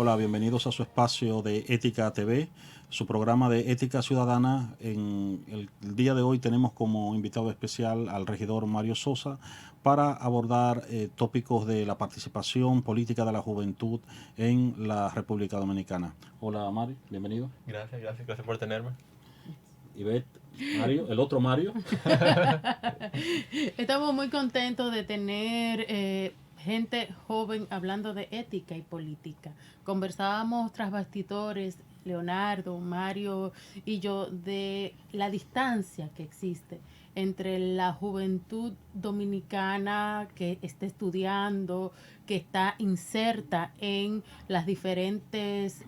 Hola, bienvenidos a su espacio de Ética TV, su programa de Ética Ciudadana. En el día de hoy tenemos como invitado especial al regidor Mario Sosa para abordar tópicos de la participación política de la juventud en la República Dominicana. Hola Mario, bienvenido. Gracias por tenerme. Ivette, Mario, el otro Mario. Estamos muy contentos de tener gente joven hablando de ética y política. Conversábamos tras bastidores, Leonardo, Mario y yo, de la distancia que existe entre la juventud dominicana que está estudiando, que está inserta en las diferentes,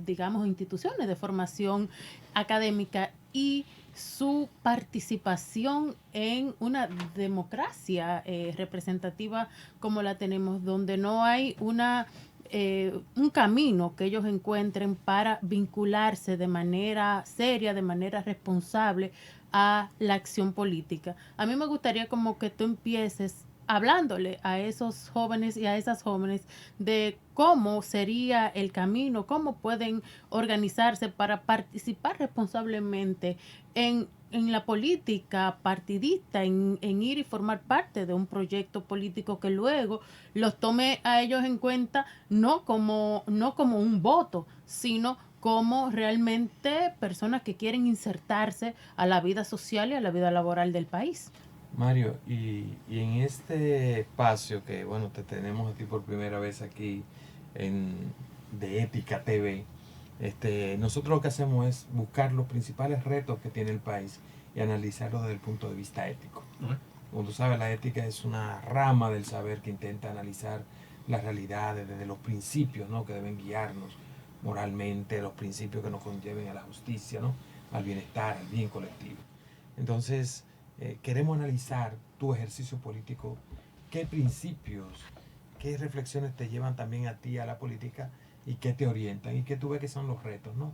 digamos, instituciones de formación académica y su participación en una democracia representativa como la tenemos, donde no hay un camino que ellos encuentren para vincularse de manera seria, de manera responsable a la acción política. A mí me gustaría como que tú empieces hablándole a esos jóvenes y a esas jóvenes de cómo sería el camino, cómo pueden organizarse para participar responsablemente en la política partidista, en ir y formar parte de un proyecto político que luego los tome a ellos en cuenta no como un voto, sino como realmente personas que quieren insertarse a la vida social y a la vida laboral del país. Mario, y en este espacio que, bueno, te tenemos a ti por primera vez aquí de Ética TV, nosotros lo que hacemos es buscar los principales retos que tiene el país y analizarlos desde el punto de vista ético. Como tú sabes, la ética es una rama del saber que intenta analizar las realidades desde los principios, ¿no?, que deben guiarnos moralmente, los principios que nos conlleven a la justicia, ¿no?, al bienestar, al bien colectivo. Entonces, queremos analizar tu ejercicio político, qué principios, qué reflexiones te llevan también a ti a la política y qué te orientan y qué tú ves que son los retos, ¿no?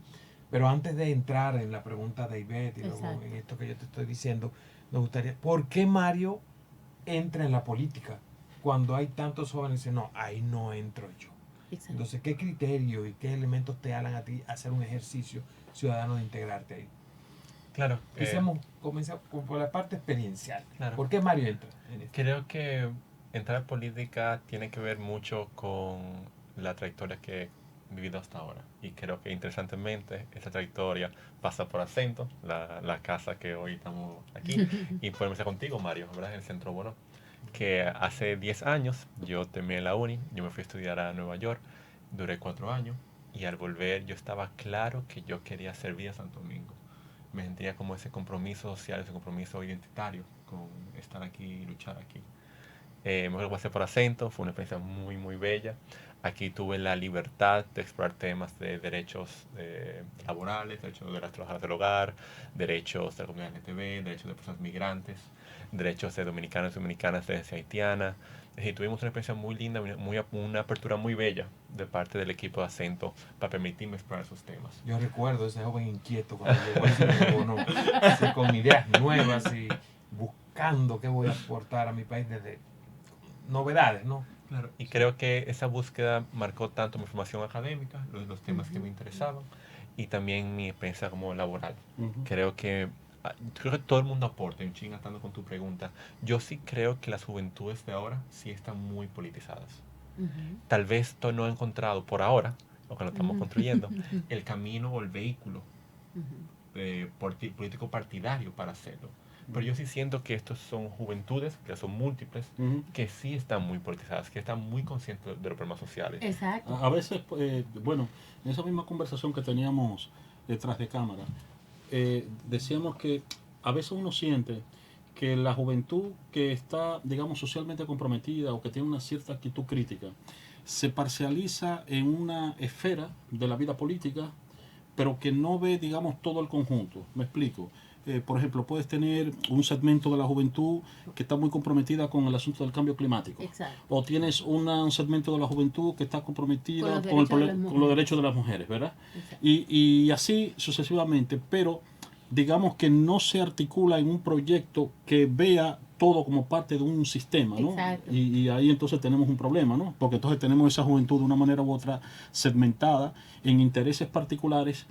Pero antes de entrar en la pregunta de Ivette y luego en esto que yo te estoy diciendo, me gustaría, ¿por qué Mario entra en la política cuando hay tantos jóvenes que dicen, no, ahí no entro yo? Exacto. Entonces, ¿qué criterio y qué elementos te hablan a ti a hacer un ejercicio ciudadano de integrarte ahí? Claro. Comenzamos por la parte experiencial. Claro. ¿Por qué Mario entra en esto? Creo que entrar en política tiene que ver mucho con la trayectoria que he vivido hasta ahora. Y creo que interesantemente esa trayectoria pasa por Acento, la casa que hoy estamos aquí, y por empezar contigo, Mario, ¿verdad? En el Centro Bono. Que hace 10 años yo terminé la uni, yo me fui a estudiar a Nueva York, duré 4 años, y al volver yo estaba claro que yo quería servir a Santo Domingo. Me sentía como ese compromiso social, ese compromiso identitario con estar aquí y luchar aquí. Me lo pasé por Acento, fue una experiencia muy, muy bella. Aquí tuve la libertad de explorar temas de derechos laborales, derechos de las trabajadoras del hogar, derechos de la comunidad LGTB, derechos de personas migrantes, derechos de dominicanos y dominicanas de herencia haitiana. Y tuvimos una experiencia muy linda, una apertura muy bella de parte del equipo de Acento para permitirme explorar esos temas. Yo recuerdo ese joven inquieto cuando llegó al Centro, ¿no? Así, con ideas nuevas y buscando qué voy a aportar a mi país desde novedades, ¿no? Claro. Y creo que esa búsqueda marcó tanto mi formación académica, los temas que me interesaban, y también mi experiencia como laboral. Creo que todo el mundo aporta, un ching atando con tu pregunta. Yo sí creo que las juventudes de ahora sí están muy politizadas. Tal vez no he encontrado por ahora, lo que lo estamos construyendo, el camino o el vehículo político partidario para hacerlo. Pero yo sí siento que estos son juventudes, que son múltiples, que sí están muy politizadas, que están muy conscientes de los problemas sociales. Exacto. A veces, bueno, en esa misma conversación que teníamos detrás de cámara, decíamos que a veces uno siente que la juventud que está, digamos, socialmente comprometida o que tiene una cierta actitud crítica, se parcializa en una esfera de la vida política, pero que no ve, digamos, todo el conjunto. Me explico. Por ejemplo, puedes tener un segmento de la juventud que está muy comprometida con el asunto del cambio climático. Exacto. O tienes un segmento de la juventud que está comprometida con los derechos de las mujeres, ¿verdad? Y así sucesivamente, pero digamos que no se articula en un proyecto que vea todo como parte de un sistema, ¿no? Exacto. Y ahí entonces tenemos un problema, ¿no? Porque entonces tenemos esa juventud de una manera u otra segmentada en intereses particulares,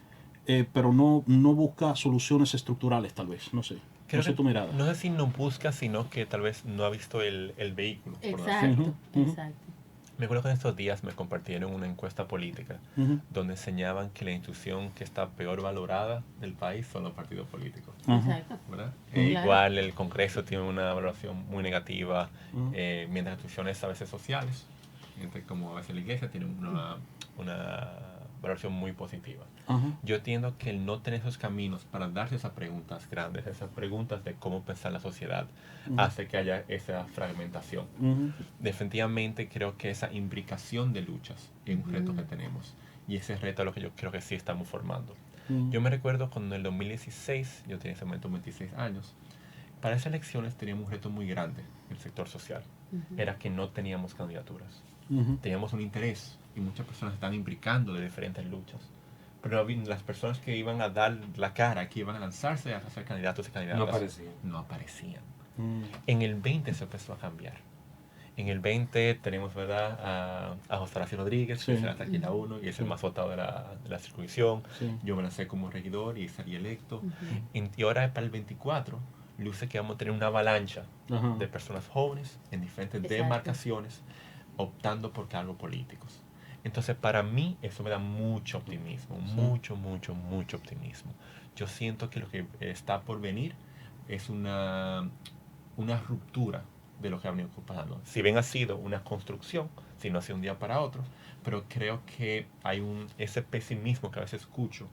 pero no busca soluciones estructurales, tal vez, no sé. Creo No sé que tu mirada. no sé si no busca, sino que tal vez no ha visto el vehículo. por decirlo. Exacto, Ujú, ujú. exacto. Me acuerdo que en estos días me compartieron una encuesta política Ujú. donde enseñaban que la institución que está peor valorada del país son los partidos políticos, Ajá. Exacto. ¿verdad? Claro. Igual el Congreso tiene una valoración muy negativa, Ujú. mientras instituciones a veces sociales, como a veces la iglesia, tienen una valoración muy positiva. Ajá. Yo entiendo que el no tener esos caminos para darse esas preguntas grandes, esas preguntas de cómo pensar la sociedad, Ujú. hace que haya esa fragmentación. Ujú. Definitivamente creo que esa imbricación de luchas es un reto que tenemos. Y ese reto es lo que yo creo que sí estamos formando. Ujú. Yo me recuerdo cuando en el 2016, yo tenía en ese momento 26 años, para esas elecciones teníamos un reto muy grande en el sector social. Era que no teníamos candidaturas. Ujú. Teníamos un interés y muchas personas estaban imbricando de diferentes luchas. Pero las personas que iban a dar la cara, que iban a lanzarse a ser candidatos y candidatas, No aparecían. no aparecían. Ujú. En el 20 se empezó a cambiar. En el 20 tenemos, ¿verdad?, a José Horacio Rodríguez, Sí. que se lanza aquí en la 1 y es el Sí. más votado de la circunscripción. Sí. Yo me lancé como regidor y salí electo. Y ahora para el 24 luce que vamos a tener una avalancha Ajá. de personas jóvenes en diferentes Exacto. demarcaciones optando por cargos políticos. Entonces, para mí, eso me da mucho optimismo, Sí. mucho optimismo. Yo siento que lo que está por venir es una ruptura de lo que ha venido pasando. Si bien ha sido una construcción, si no ha sido un día para otro, pero creo que hay ese pesimismo que a veces escucho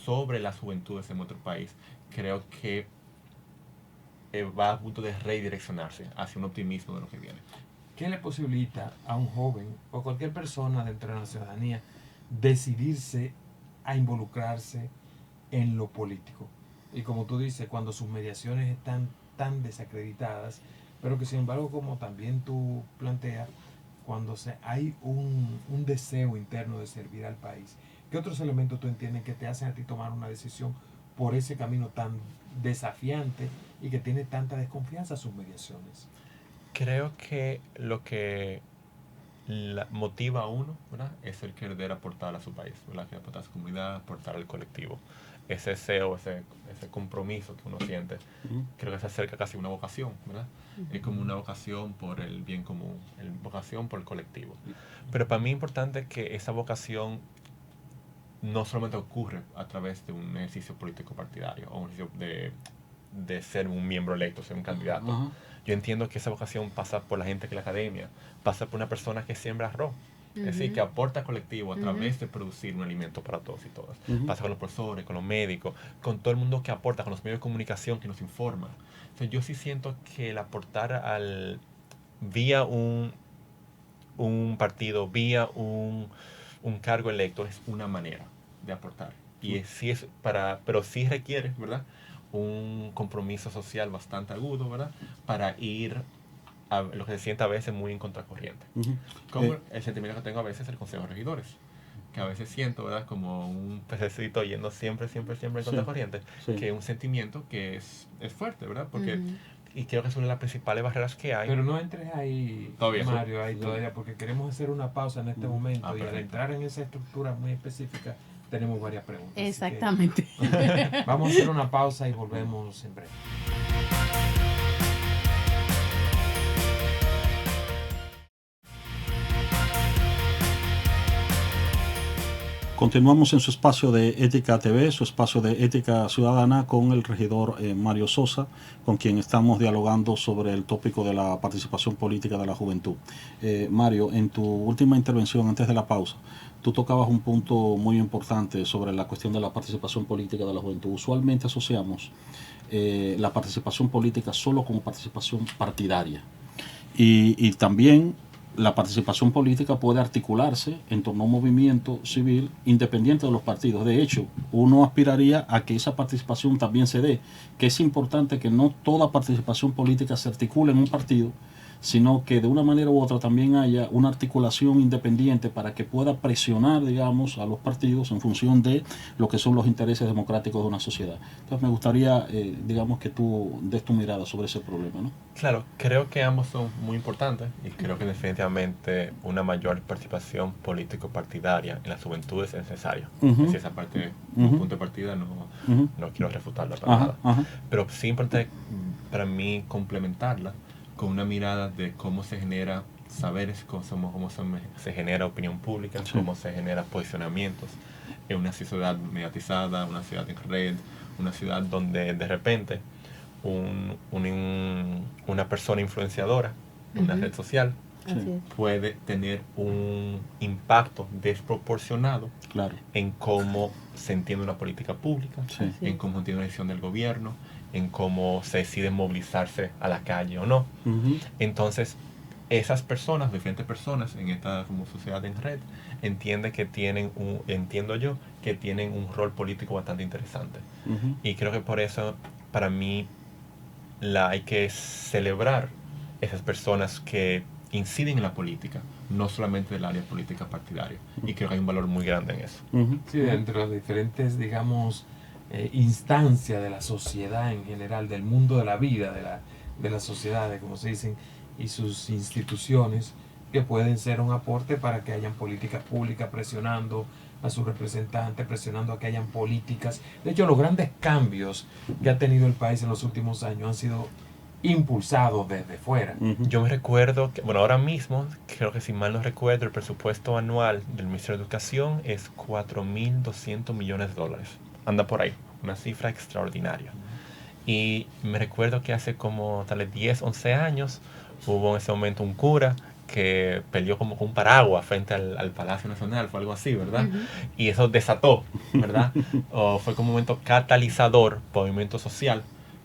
sobre las juventudes en nuestro país, creo que va a punto de redireccionarse hacia un optimismo de lo que viene. ¿Qué le posibilita a un joven o cualquier persona dentro de la ciudadanía decidirse a involucrarse en lo político? Y como tú dices, cuando sus mediaciones están tan desacreditadas, pero que sin embargo, como también tú planteas, cuando hay un deseo interno de servir al país, ¿qué otros elementos tú entiendes que te hacen a ti tomar una decisión por ese camino tan desafiante y que tiene tanta desconfianza a sus mediaciones? Creo que lo que motiva a uno, ¿verdad?, es el querer aportar a su país, ¿verdad?, que aportar a su comunidad, aportar al colectivo. Ese deseo, ese compromiso que uno siente, creo que se acerca casi a una vocación, ¿verdad? Es como una vocación por el bien común, vocación por el colectivo. Pero para mí es importante que esa vocación no solamente ocurre a través de un ejercicio político partidario o un ejercicio de ser un miembro electo, ser un candidato. Ajá. Yo entiendo que esa vocación pasa por la gente que la academia, pasa por una persona que siembra arroz, es decir, que aporta al colectivo a través de producir un alimento para todos y todas. Pasa con los profesores, con los médicos, con todo el mundo que aporta, con los medios de comunicación que nos informan. Entonces, yo sí siento que el aportar vía un partido, vía un cargo electo es una manera de aportar. Y pero sí requiere, ¿verdad?, un compromiso social bastante agudo, ¿verdad?, para ir a lo que se siente a veces muy en contracorriente. Como el sentimiento que tengo a veces el Consejo de Regidores, que a veces siento, ¿verdad?, como un pececito yendo siempre en contracorriente, que es un sentimiento que es fuerte, ¿verdad?, porque y creo que es una de las principales barreras que hay. Pero no entres ahí, Todavía. Mario, todavía, porque queremos hacer una pausa en este momento y al perfecto. entrar en esa estructura muy específica tenemos varias preguntas. Así que Exactamente. vamos a hacer una pausa y volvemos en breve. Continuamos en su espacio de Ética TV, su espacio de Ética Ciudadana, con el regidor Mario Sosa, con quien estamos dialogando sobre el tópico de la participación política de la juventud. Mario, en tu última intervención antes de la pausa, tú tocabas un punto muy importante sobre la cuestión de la participación política de la juventud. Usualmente asociamos la participación política solo como participación partidaria. Y también la participación política puede articularse en torno a un movimiento civil independiente de los partidos. De hecho, uno aspiraría a que esa participación también se dé, que es importante que no toda participación política se articule en un partido, sino que de una manera u otra también haya una articulación independiente para que pueda presionar, digamos, a los partidos en función de lo que son los intereses democráticos de una sociedad. Entonces me gustaría, digamos, que tú des tu mirada sobre ese problema, ¿no? Claro, creo que ambos son muy importantes y creo que definitivamente una mayor participación político-partidaria en las juventudes es necesaria. Ujú. Si esa parte, Ujú. un punto de partida, Ujú. no quiero refutarla para Ajá, nada. ajá. Pero sí importante para mí complementarla con una mirada de cómo se genera saberes, se genera opinión pública, Sí. cómo se genera posicionamientos en una sociedad mediatizada, una ciudad en red, una ciudad donde de repente una persona influenciadora en una Ujú. red social Así es. puede tener un impacto desproporcionado Claro. en cómo se entiende una política pública, Sí. Sí. en cómo se entiende una decisión del gobierno, en cómo se decide movilizarse a la calle o no. Ujú. Entonces, esas personas, diferentes personas en esta como sociedad en red, entiendo yo, que tienen un rol político bastante interesante. Ujú. Y creo que por eso, para mí, hay que celebrar esas personas que inciden en la política, no solamente del área política partidaria. Y creo que hay un valor muy grande en eso. Ujú. Sí, dentro de las diferentes, digamos, instancias de la sociedad en general, del mundo de la vida, de las sociedades, como se dicen, y sus instituciones, que pueden ser un aporte para que hayan políticas públicas presionando a sus representantes, presionando a que hayan políticas. De hecho, los grandes cambios que ha tenido el país en los últimos años han sido impulsados desde fuera. Ujú. Yo me recuerdo que, bueno, ahora mismo, creo que si mal no recuerdo, el presupuesto anual del Ministerio de Educación es $4.200 millones. Anda por ahí, una cifra extraordinaria. Y me recuerdo que hace como tal vez 10, 11 años, hubo en ese momento un cura que peleó como con un paraguas frente al Palacio Nacional, fue algo así, ¿verdad? Ujú. Y eso desató, ¿verdad? O fue como un momento catalizador, movimiento social,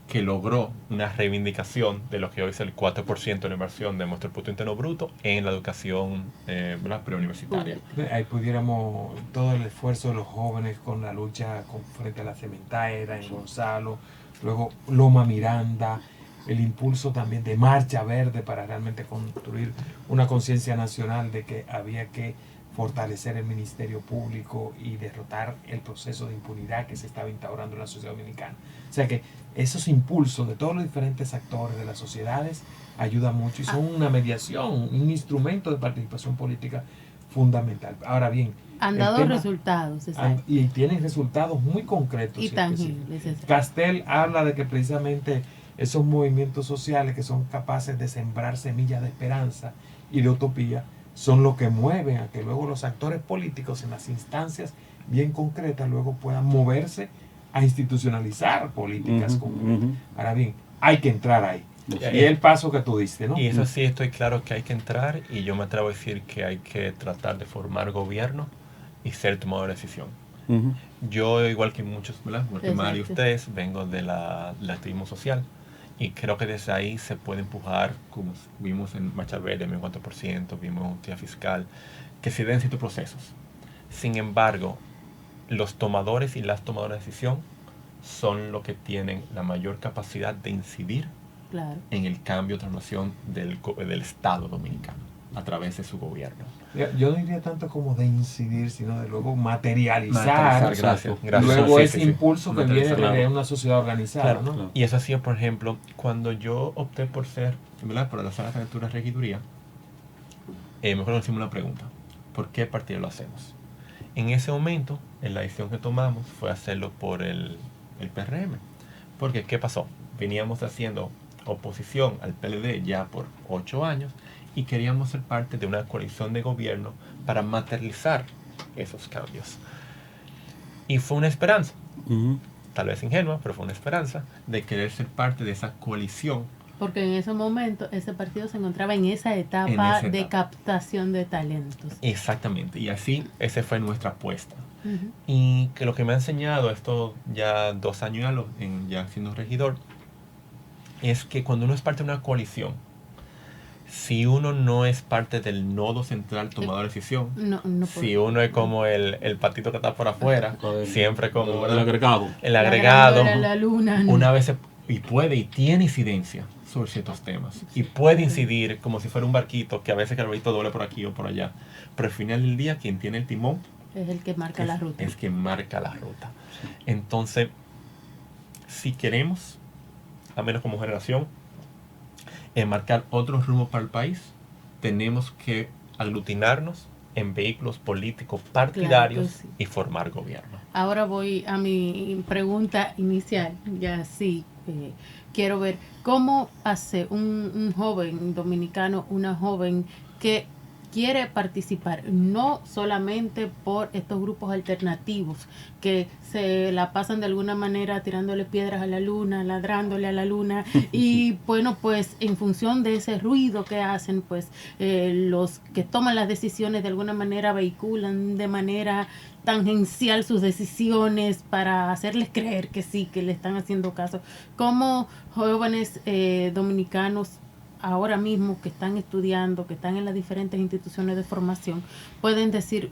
que logró una reivindicación de lo que hoy es el 4% de la inversión de nuestro Producto Interno Bruto en la educación ¿verdad? Preuniversitaria. Ahí pudiéramos todo el esfuerzo de los jóvenes con la lucha frente a la cementera en Gonzalo, luego Loma Miranda, el impulso también de Marcha Verde para realmente construir una conciencia nacional de que había que fortalecer el Ministerio Público y derrotar el proceso de impunidad que se estaba instaurando en la sociedad dominicana. O sea que esos impulsos de todos los diferentes actores de las sociedades ayudan mucho y son una mediación, un instrumento de participación política fundamental. Ahora bien, Han el dado tema- resultados, exacto. y tienen resultados muy concretos Y específicos. tangibles, exacto. Castel habla de que precisamente esos movimientos sociales que son capaces de sembrar semillas de esperanza y de utopía son lo que mueven a que luego los actores políticos en las instancias bien concretas luego puedan moverse a institucionalizar políticas Ujú, concretas. ujú. Ahora bien, hay que entrar ahí. Sí. Y es el paso que tú diste, ¿no? Y eso sí, estoy claro que hay que entrar y yo me atrevo a decir que hay que tratar de formar gobierno y ser tomador de decisión. Ujú. Yo, igual que muchos, ¿verdad? Igual que Mario y Exacto. ustedes, vengo del activismo social y creo que desde ahí se puede empujar, como vimos en Marcha Verde, 14%, vimos en Justicia Fiscal, que se den ciertos procesos. Sin embargo, los tomadores y las tomadoras de decisión son los que tienen la mayor capacidad de incidir Claro. en el cambio, transformación del Estado dominicano a través de su gobierno. Yo no diría tanto como de incidir, sino de luego materializar, Gracias. y gracias. luego Sí, ese sí, sí. impulso que viene Materializar, de claro. una sociedad organizada, Claro, ¿no? claro. Y eso ha sido, por ejemplo, cuando yo opté por ser, ¿verdad? Por la sala de candidatura de regiduría, mejor nos hicimos una pregunta: ¿por qué partido lo hacemos? En ese momento, la decisión que tomamos fue hacerlo por el PRM. Porque, ¿qué pasó? Veníamos haciendo oposición al PLD ya por 8 años y queríamos ser parte de una coalición de gobierno para materializar esos cambios. Y fue una esperanza, Ujú. tal vez ingenua, pero fue una esperanza de querer ser parte de esa coalición. Porque en ese momento ese partido se encontraba en esa etapa de captación de talentos. Exactamente, y así esa fue nuestra apuesta. Ujú. Y que lo que me ha enseñado esto ya 2 años ya siendo regidor, es que cuando uno es parte de una coalición, si uno no es parte del nodo central tomador de decisión, No si uno es como el patito que está por afuera, siempre como el agregado. el agregado, La luna. una vez y tiene incidencia sobre ciertos temas. Y puede incidir como si fuera un barquito, que a veces el barquito doble por aquí o por allá. Pero al final del día, quien tiene el timón Es el que marca la ruta. es quien marca la ruta. Entonces, si queremos, a menos como generación, marcar otros rumbo para el país, tenemos que aglutinarnos en vehículos políticos partidarios Claro que sí. y formar gobierno. Ahora voy a mi pregunta inicial. Ya sí, quiero ver cómo hace un joven dominicano, una joven que quiere participar, no solamente por estos grupos alternativos que se la pasan de alguna manera tirándole piedras a la luna, ladrándole a la luna y bueno, pues en función de ese ruido que hacen, pues los que toman las decisiones de alguna manera vehiculan de manera tangencial sus decisiones para hacerles creer que sí, que le están haciendo caso. Como jóvenes dominicanos ahora mismo que están estudiando, que están en las diferentes instituciones de formación, pueden decir,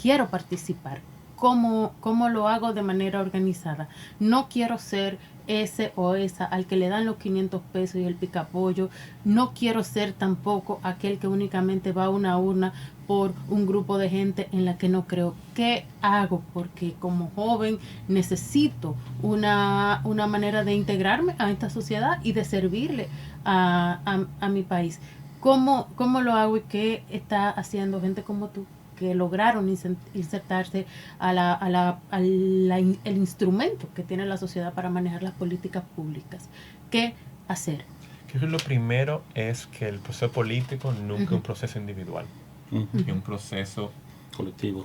quiero participar. ¿Cómo lo hago de manera organizada? No quiero ser ese o esa al que le dan los 500 pesos y el picapollo. No quiero ser tampoco aquel que únicamente va a una urna por un grupo de gente en la que no creo. ¿Qué hago? Porque como joven necesito una manera de integrarme a esta sociedad y de servirle a mi país. ¿Cómo lo hago y qué está haciendo gente como tú que lograron insertarse el instrumento que tiene la sociedad para manejar las políticas públicas? ¿Qué hacer? Creo que lo primero es que el proceso político nunca es un proceso individual, es un proceso colectivo,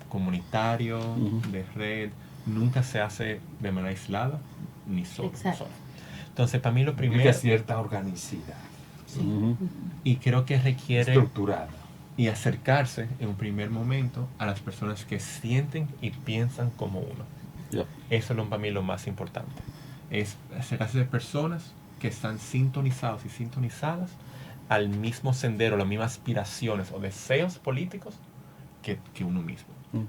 comunitario, Ujú. de red, nunca se hace de manera aislada ni solo. Exacto. Entonces, para mí lo Implica primero, cierta organicidad Ujú. y creo que requiere estructurada. y acercarse en un primer momento a las personas que sienten y piensan como uno. Ya. Eso es para mí lo más importante. Es acercarse de personas que están sintonizados y sintonizadas al mismo sendero, las mismas aspiraciones o deseos políticos que uno mismo. Mm.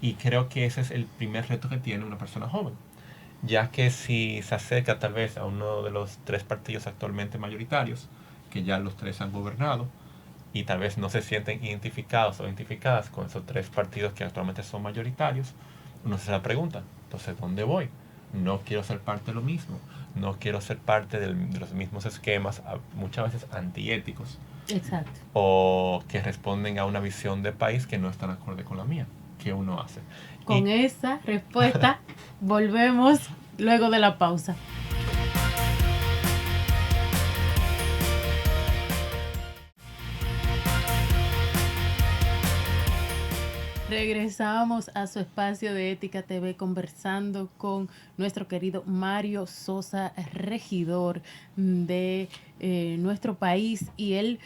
Y creo que ese es el primer reto que tiene una persona joven. Ya que si se acerca tal vez a uno de los 3 partidos actualmente mayoritarios, que ya los 3 han gobernado, y tal vez no se sienten identificados o identificadas con esos 3 partidos que actualmente son mayoritarios, uno se hace la pregunta, entonces, ¿dónde voy? No quiero ser parte de lo mismo, no quiero ser parte de los mismos esquemas, muchas veces antiéticos, Exacto. o que responden a una visión de país que no están acorde con la mía. ¿Qué uno hace? Con esa respuesta volvemos luego de la pausa. Regresamos a su espacio de Ética TV conversando con nuestro querido Mario Sosa, regidor de nuestro país, y él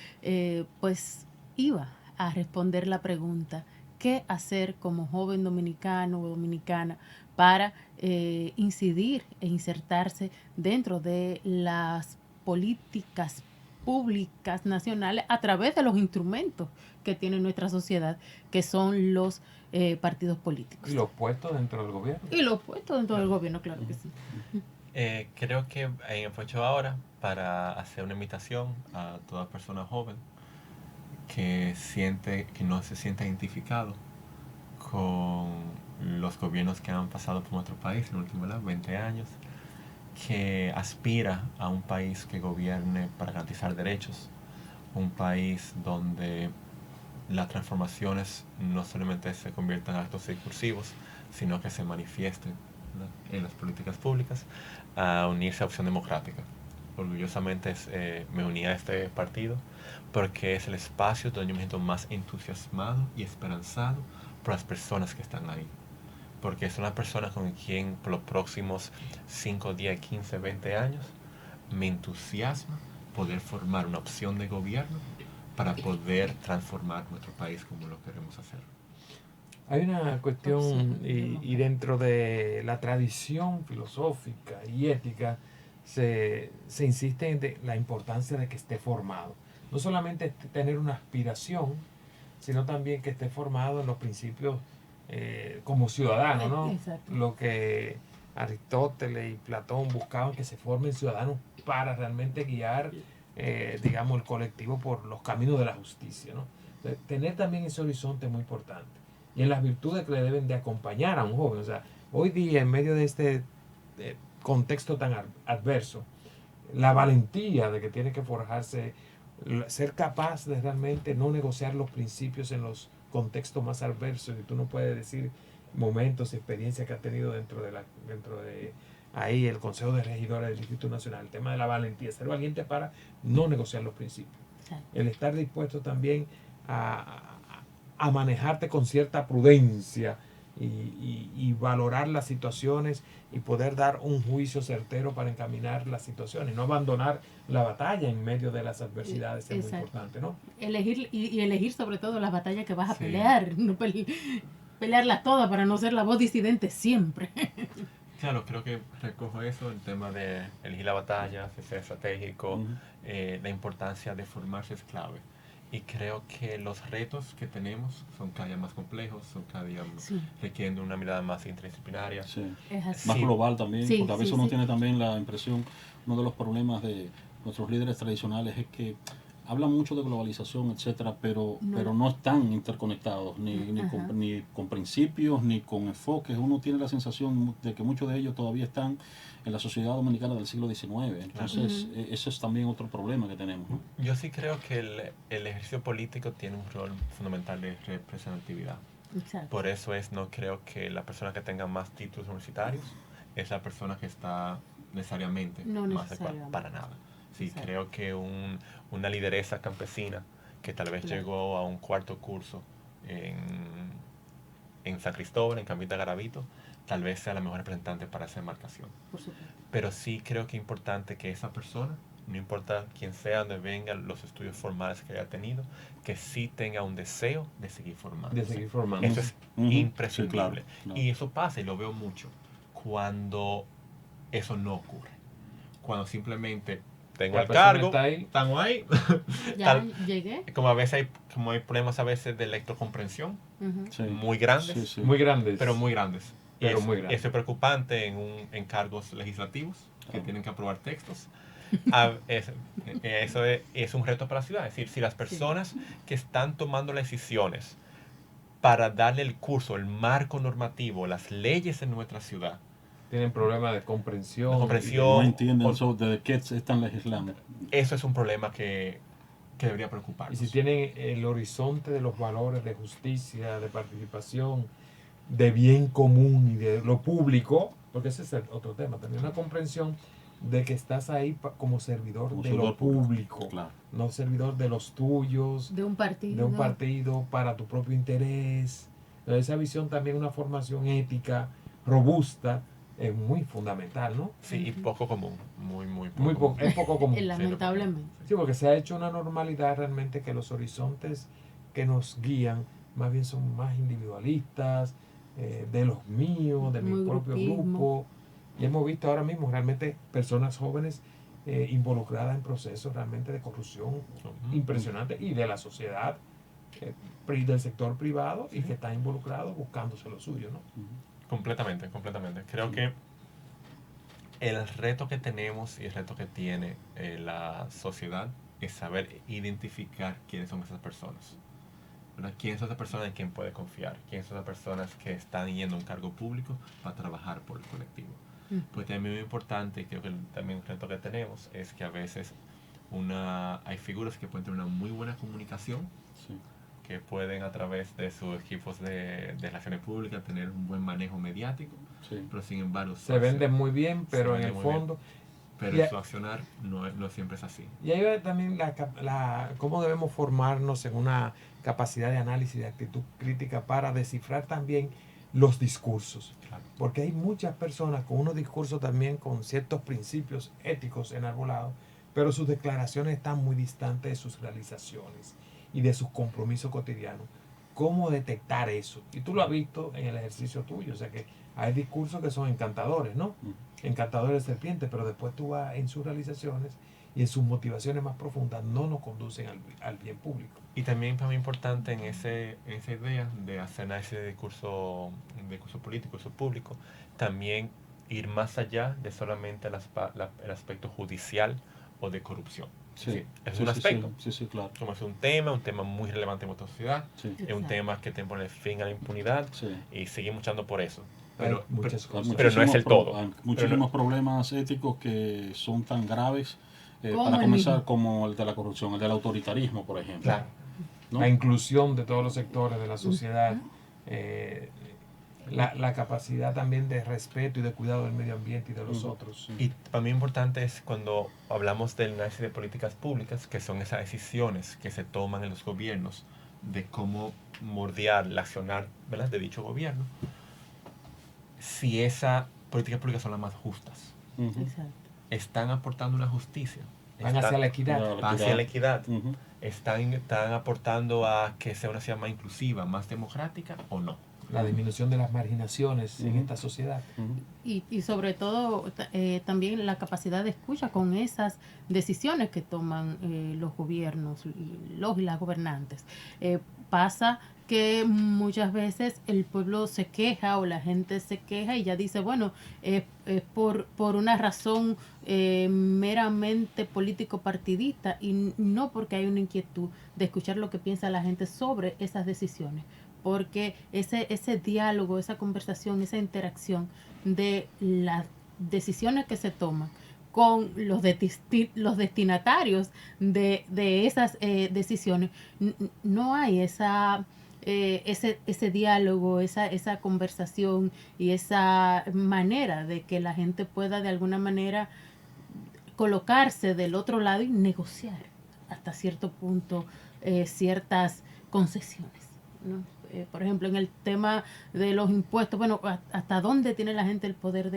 pues iba a responder la pregunta, ¿qué hacer como joven dominicano o dominicana para incidir e insertarse dentro de las políticas públicas nacionales a través de los instrumentos que tiene nuestra sociedad, que son los partidos políticos? Y los puestos dentro del gobierno. Y los puestos dentro del gobierno, claro que sí. Creo que aprovecho ahora para hacer una invitación a toda persona joven que no se sienta identificado con los gobiernos que han pasado por nuestro país en los últimos 20 años, que aspira a un país que gobierne para garantizar derechos, un país donde las transformaciones no solamente se conviertan en actos discursivos, sino que se manifiesten, ¿no?, en las políticas públicas, a unirse a Opción Democrática. Orgullosamente me uní a este partido porque es el espacio donde yo me siento más entusiasmado y esperanzado por las personas que están ahí. Porque son las personas con quien por los próximos 5, 10, 15, 20 años me entusiasma poder formar una opción de gobierno para poder transformar nuestro país como lo queremos hacer. Hay una cuestión, y dentro de la tradición filosófica y ética se insiste en la importancia de que esté formado. No solamente tener una aspiración, sino también que esté formado en los principios como ciudadano, ¿no? Exacto. Lo que Aristóteles y Platón buscaban que se formen ciudadanos para realmente guiar, digamos, el colectivo por los caminos de la justicia, ¿no? Entonces, tener también ese horizonte es muy importante. Y en las virtudes que le deben de acompañar a un joven. O sea, hoy día, en medio de este contexto tan adverso, la valentía de que tiene que forjarse, ser capaz de realmente no negociar los principios en los contextos más adversos, y tú no puedes decir momentos, experiencias que has tenido dentro de ahí el Consejo de Regidores del Instituto Nacional, el tema de la valentía, ser valiente para no negociar los principios, el estar dispuesto también a manejarte con cierta prudencia y valorar las situaciones y poder dar un juicio certero para encaminar las situaciones, no abandonar la batalla en medio de las adversidades. Es muy importante, ¿no? Elegir y elegir sobre todo las batallas que vas a pelear, no pelearlas todas para no ser la voz disidente siempre. Claro, creo que recojo eso, el tema de elegir la batalla, ser estratégico, la importancia de formarse es clave. Y creo que los retos que tenemos son cada día más complejos, son cada día requieren una mirada más interdisciplinaria. Más global también, porque a veces uno tiene también la impresión, uno de los problemas de nuestros líderes tradicionales es que hablan mucho de globalización, etcétera, pero no están interconectados, ni con principios, ni con enfoques. Uno tiene la sensación de que muchos de ellos todavía están en la sociedad dominicana del siglo XIX. Entonces, eso es también otro problema que tenemos, ¿no? Yo sí creo que el ejercicio político tiene un rol fundamental de representatividad. Exacto. Por eso no creo que la persona que tenga más títulos universitarios es la persona que está necesariamente más adecuada, para nada. Sí, creo que una lideresa campesina que tal vez llegó a un cuarto curso en San Cristóbal, en Campita Garavito, tal vez sea la mejor representante para esa demarcación. Por supuesto. Pero sí creo que es importante que esa persona, no importa quién sea, donde venga, los estudios formales que haya tenido, que sí tenga un deseo de seguir formando. Eso es imprescindible. Claro. Y eso pasa, y lo veo mucho, cuando eso no ocurre. Cuando simplemente tengo el cargo, estamos ahí. Ya llegué. Como a veces hay problemas a veces de electrocomprensión, muy grandes. Muy grandes. Pero muy grandes. Pero muy grandes. Eso es preocupante en cargos legislativos que tienen que aprobar textos. Eso es un reto para la ciudad. Es decir, si las personas que están tomando las decisiones para darle el curso, el marco normativo, las leyes en nuestra ciudad, tienen problemas de comprensión. No entienden de qué están legislando. Eso es un problema que debería preocuparnos. Y si tienen el horizonte de los valores de justicia, de participación, de bien común y de lo público, porque ese es el otro tema, también una comprensión de que estás ahí como servidor de lo público, claro. No servidor de los tuyos, de un partido para tu propio interés. Entonces, esa visión también, una formación ética robusta, es muy fundamental, ¿no? Sí, y poco común, muy poco. Es poco común. Lamentablemente. Sí, porque se ha hecho una normalidad realmente que los horizontes que nos guían más bien son más individualistas, de los míos, de mi propio grupo. Y hemos visto ahora mismo realmente personas jóvenes involucradas en procesos realmente de corrupción impresionantes, y de la sociedad, del sector privado, y que está involucrado buscándose lo suyo, ¿no? Completamente. Creo que el reto que tenemos y el reto que tiene la sociedad es saber identificar quiénes son esas personas. ¿Verdad? ¿Quiénes son esas personas en quien puede confiar? ¿Quiénes son esas personas que están yendo a un cargo público para trabajar por el colectivo? Pues también muy importante, y creo que también un reto que tenemos es que a veces hay figuras que pueden tener una muy buena comunicación, que pueden a través de sus equipos de relaciones públicas tener un buen manejo mediático, pero sin embargo se venden muy bien, pero en el fondo pero su accionar no siempre es así. Y ahí va también cómo debemos formarnos en una capacidad de análisis, de actitud crítica, para descifrar también los discursos. Claro. Porque hay muchas personas con unos discursos también con ciertos principios éticos enarbolados, pero sus declaraciones están muy distantes de sus realizaciones y de sus compromisos cotidianos. ¿Cómo detectar eso? Y tú lo has visto en el ejercicio tuyo, o sea que hay discursos que son encantadores, ¿no? Encantadores de serpiente, pero después tú vas en sus realizaciones y en sus motivaciones más profundas no nos conducen al bien público. Y también para mí importante en esa idea de hacer análisis de discurso político, discurso público, también ir más allá de solamente el aspecto judicial o de corrupción. Sí, Es sí, un sí, aspecto. sí, claro. Como es un tema muy relevante en nuestra sociedad, Sí, es un tema que te pone fin a la impunidad sí. y seguimos luchando por eso. Hay Pero, muchas pero, cosas. pero no es el todo. Hay Pero muchísimos problemas éticos que son tan graves, Como para el comenzar, mismo. como el de la corrupción, el del autoritarismo, por ejemplo. Claro. ¿No? La inclusión de todos los sectores de la sociedad, la capacidad también de respeto y de cuidado del medio ambiente y de los otros. Y para mí importante es cuando hablamos del análisis de políticas públicas, que son esas decisiones que se toman en los gobiernos de cómo moldear el accionar, ¿verdad?, de dicho gobierno, si esas políticas públicas son las más justas, Ujú. Exacto. están aportando una justicia, Van hacia la equidad. La van hacia la equidad, Ujú. están aportando a que sea una sociedad más inclusiva, más democrática o no. La disminución de las marginaciones en Ujú. esta sociedad. Ujú. Y sobre todo también la capacidad de escucha con esas decisiones que toman los gobiernos y las gobernantes. Pasa que muchas veces el pueblo se queja o la gente se queja y ya dice, bueno, es por una razón meramente político-partidista y no porque hay una inquietud de escuchar lo que piensa la gente sobre esas decisiones. Porque ese diálogo, esa conversación, esa interacción de las decisiones que se toman con los destinatarios de esas decisiones, no hay ese diálogo, esa conversación y esa manera de que la gente pueda de alguna manera colocarse del otro lado y negociar hasta cierto punto ciertas concesiones, ¿no? Por ejemplo, en el tema de los impuestos, bueno, ¿hasta dónde tiene la gente el poder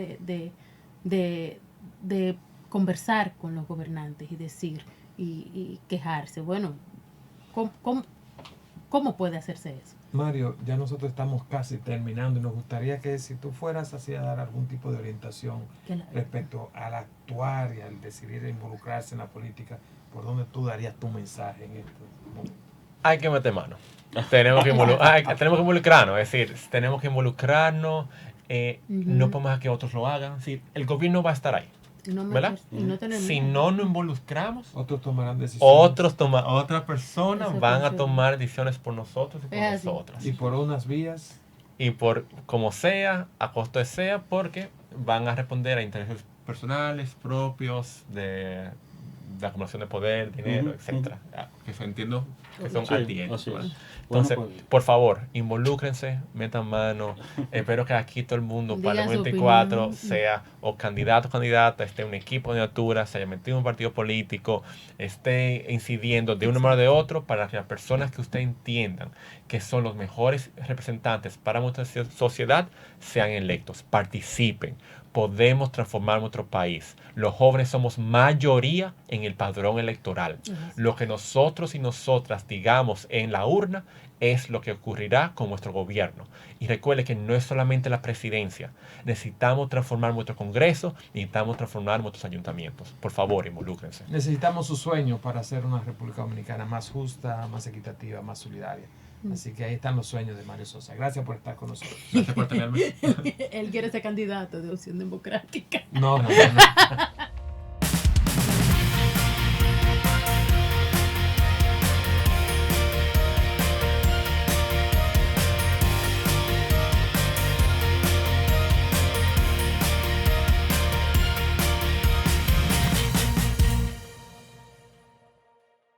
de conversar con los gobernantes y decir y quejarse? Bueno, ¿cómo puede hacerse eso? Mario, ya nosotros estamos casi terminando y nos gustaría que si tú fueras así a dar algún tipo de orientación respecto al actuar y al decidir involucrarse en la política, ¿por dónde tú darías tu mensaje en esto? Hay que meter mano. Tenemos que involucrarnos, es decir, tenemos que involucrarnos, no podemos dejar que otros lo hagan. Es decir, el gobierno va a estar ahí, ¿verdad? Y no tener Si miedo. no nos involucramos, Otros tomarán decisiones. otras personas Eso van a funciona. tomar decisiones por nosotros y por Es así. nosotras. Y por unas vías. Y por como sea, a costo de sea, porque van a responder a intereses personales, propios, de la acumulación de poder, dinero, Ujú, etcétera. Que eso entiendo que son Sí, anti-éticos, así ¿verdad? es. Entonces, Bueno, pues, por favor, involúcrense, metan mano. Espero que aquí todo el mundo para Digan el su 24 opinión. sea o candidato o candidata, esté en un equipo de candidatura, se haya metido en un partido político, esté incidiendo de una manera o de otro para que las personas que usted entiendan que son los mejores representantes para nuestra sociedad sean electos, participen. Podemos transformar nuestro país. Los jóvenes somos mayoría en el padrón electoral. Lo que nosotros y nosotras digamos en la urna es lo que ocurrirá con nuestro gobierno. Y recuerde que no es solamente la presidencia. Necesitamos transformar nuestro Congreso, necesitamos transformar nuestros ayuntamientos. Por favor, involúcrense. Necesitamos su sueño para hacer una República Dominicana más justa, más equitativa, más solidaria. Así que ahí están los sueños de Mario Sosa. Gracias por estar con nosotros. Gracias por tenerme. Él quiere ser candidato de Opción Democrática. No.